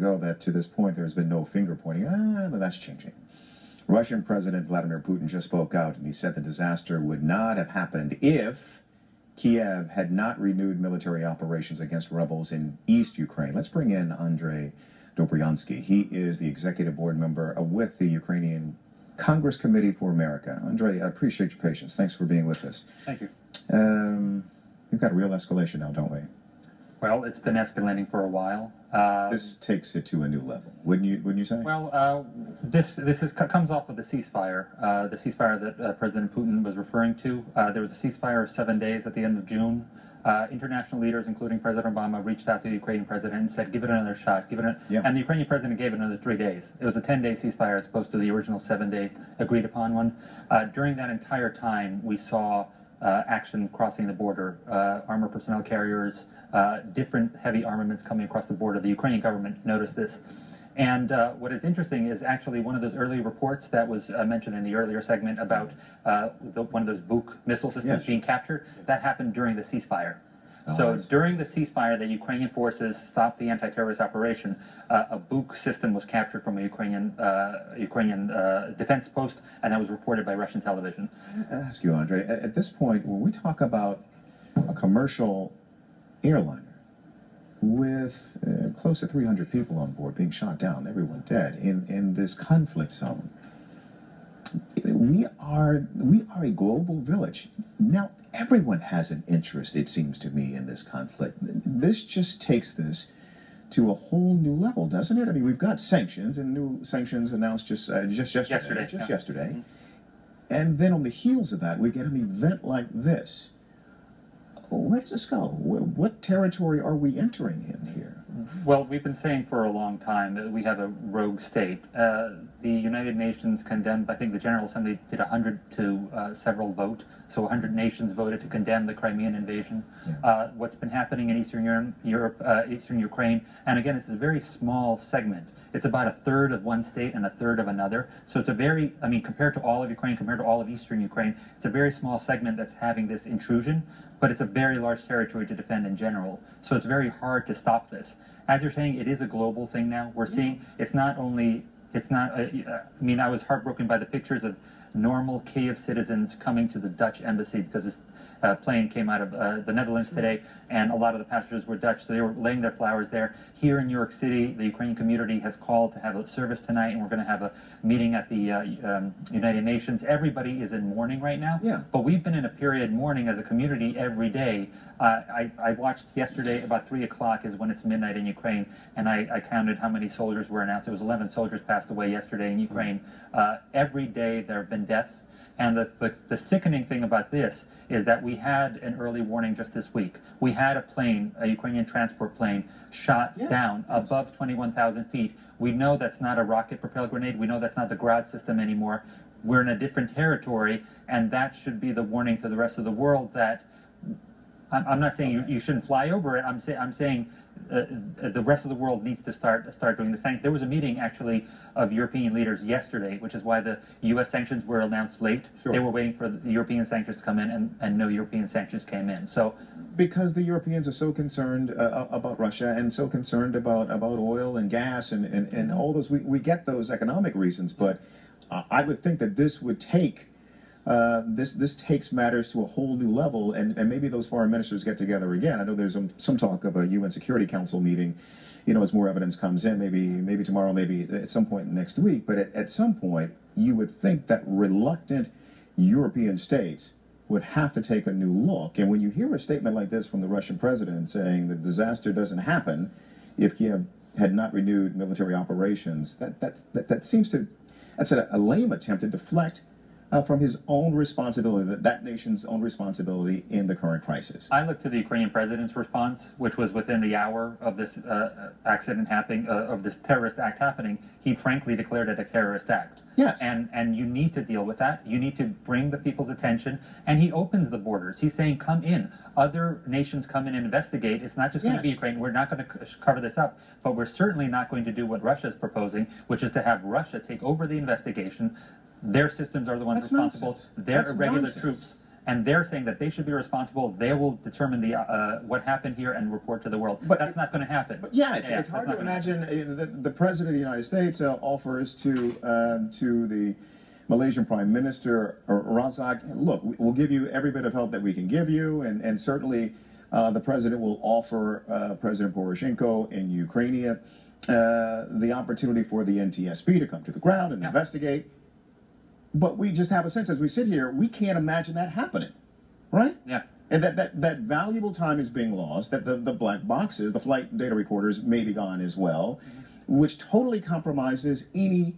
ago that to this point there's been no finger pointing. But that's changing. Russian President Vladimir Putin just spoke out, and he said the disaster would not have happened if Kiev had not renewed military operations against rebels in East Ukraine. Let's bring in Andrij Dobriansky. He is the executive board member with the Ukrainian Congress Committee for America. Andrij, I appreciate your patience. Thanks for being with us. Thank you. We've got a real escalation now, don't we? Well, it's been escalating for a while. This takes it to a new level, wouldn't you say? Well, this comes off of the ceasefire that President Putin was referring to. There was a ceasefire of 7 days at the end of June. International leaders, including President Obama, reached out to the Ukrainian president and said, give it another shot, give it and the Ukrainian president gave it another 3 days. It was a 10-day ceasefire as opposed to the original 7-day agreed upon one. During that entire time, we saw action crossing the border, armored personnel carriers, different heavy armaments coming across the border. The Ukrainian government noticed this. And what is interesting is actually one of those early reports that was mentioned in the earlier segment about one of those Buk missile systems being captured, that happened during the ceasefire. So during the ceasefire, the Ukrainian forces stopped the anti-terrorist operation. A Buk system was captured from a Ukrainian defense post, and that was reported by Russian television. I ask you, Andrij, at this point, when we talk about a commercial airliner with close to 300 people on board being shot down, everyone dead in this conflict zone, we are a global village. Now, everyone has an interest, it seems to me, in this conflict. This just takes this to a whole new level, doesn't it? I mean, we've got sanctions, and new sanctions announced just yesterday. Mm-hmm. And then on the heels of that, we get an event like this. Where does this go? What territory are we entering in here? Well, we've been saying for a long time that we have a rogue state. The United Nations condemned, I think the General Assembly did 100 to several vote, so 100 nations voted to condemn the Crimean invasion. Yeah. What's been happening in Eastern Europe, Eastern Ukraine, and again, it's a very small segment. It's about a third of one state and a third of another. So it's a very, I mean, compared to all of Ukraine, compared to all of Eastern Ukraine, it's a very small segment that's having this intrusion, but it's a very large territory to defend in general. So it's very hard to stop this. As you're saying, it is a global thing now. We're seeing, it's not only, I mean, I was heartbroken by the pictures of normal Kiev citizens coming to the Dutch embassy because this plane came out of the Netherlands today, and a lot of the passengers were Dutch, so they were laying their flowers there. Here in New York City, the Ukrainian community has called to have a service tonight, and we're going to have a meeting at the United Nations. Everybody is in mourning right now, but we've been in a period mourning as a community every day. I watched yesterday, about 3 o'clock is when it's midnight in Ukraine, and I counted how many soldiers were announced. It was 11 soldiers passed away yesterday in Ukraine. Every day there have been deaths, and the sickening thing about this is that we had an early warning just this week. We had a plane, a Ukrainian transport plane, shot down above 21,000 feet. We know that's not a rocket-propelled grenade. We know that's not the Grad system anymore. We're in a different territory, and that should be the warning to the rest of the world that I'm not saying you shouldn't fly over it. I'm saying the rest of the world needs to start doing the same. There was a meeting actually of European leaders yesterday, which is why the U.S. sanctions were announced late. Sure. They were waiting for the European sanctions to come in, and no European sanctions came in. So, because the Europeans are so concerned about Russia and so concerned about oil and gas and all those, we get those economic reasons, but I would think that this would take. This takes matters to a whole new level, and maybe those foreign ministers get together again. I know there's some talk of a UN Security Council meeting, you know, as more evidence comes in, maybe tomorrow, maybe at some point next week. But at some point, you would think that reluctant European states would have to take a new look. And when you hear a statement like this from the Russian president saying the disaster doesn't happen if Kiev had not renewed military operations, that seems to, that's a lame attempt to deflect from his own responsibility, that nation's own responsibility in the current crisis. I look to the Ukrainian president's response, which was within the hour of this accident happening, of this terrorist act happening. He frankly declared it a terrorist act. Yes. And you need to deal with that. You need to bring the people's attention. And he opens the borders. He's saying, come in. Other nations come in and investigate. It's not just going to be Ukraine. We're not going to cover this up. But we're certainly not going to do what Russia is proposing, which is to have Russia take over the investigation. Their systems are the ones responsible. They're irregular troops. and they're saying that they should be responsible. They will determine the what happened here and report to the world. But that's not going to happen. But yeah, it's hard to imagine the President of the United States offers to the Malaysian Prime Minister Razak, look, we'll give you every bit of help that we can give you, and certainly the President will offer President Poroshenko in Ukraine the opportunity for the NTSB to come to the ground and investigate. But we just have a sense as we sit here, we can't imagine that happening, right? Yeah. And that valuable time is being lost, that the black boxes, the flight data recorders may be gone as well, which totally compromises any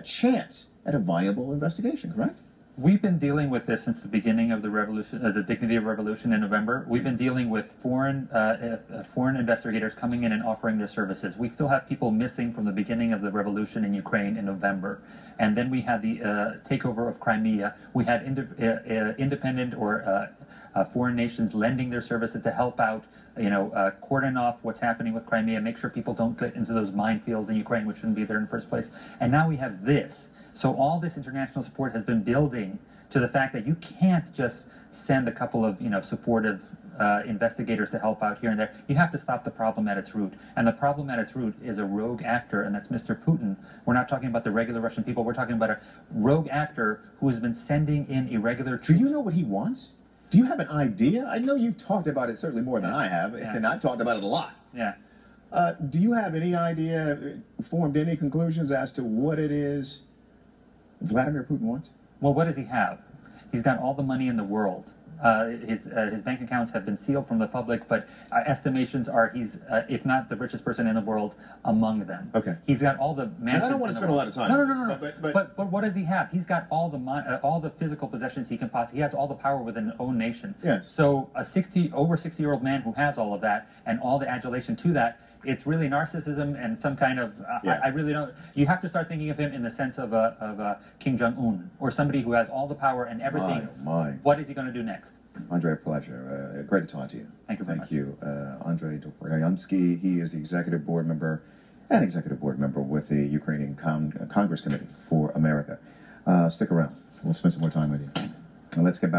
chance at a viable investigation, correct? We've been dealing with this since the beginning of the revolution, the Dignity of Revolution in November. We've been dealing with foreign investigators coming in and offering their services. We still have people missing from the beginning of the revolution in Ukraine in November. And then we had the takeover of Crimea. We had independent or foreign nations lending their services to help out, cordon off what's happening with Crimea, make sure people don't get into those minefields in Ukraine, which shouldn't be there in the first place. And now we have this. So all this international support has been building to the fact that you can't just send a couple of, supportive investigators to help out here and there. You have to stop the problem at its root. And the problem at its root is a rogue actor, and that's Mr. Putin. We're not talking about the regular Russian people. We're talking about a rogue actor who has been sending in irregular troops. Do you know what he wants? Do you have an idea? I know you've talked about it certainly more than I have, and I've talked about it a lot. Yeah. Do you have any idea, formed any conclusions as to what it is Vladimir Putin wants? Well, what does he have? He's got all the money in the world. His bank accounts have been sealed from the public, but estimations are he's, if not the richest person in the world, among them. Okay. He's got all the mansions. And I don't want to spend a lot of time. No. But what does he have? He's got all the physical possessions he can possibly. He has all the power within his own nation. Yes. So a over 60-year-old man who has all of that and all the adulation to that, it's really narcissism and some kind of, I really don't, you have to start thinking of him in the sense of a Kim Jong-un, or somebody who has all the power and everything. My. What is he going to do next? Andrij, pleasure. Great to talk to you. Thank you very much. Thank you. Andrij Dobriansky, he is the executive board member with the Ukrainian Congress Committee for America. Stick around. We'll spend some more time with you. And let's get back.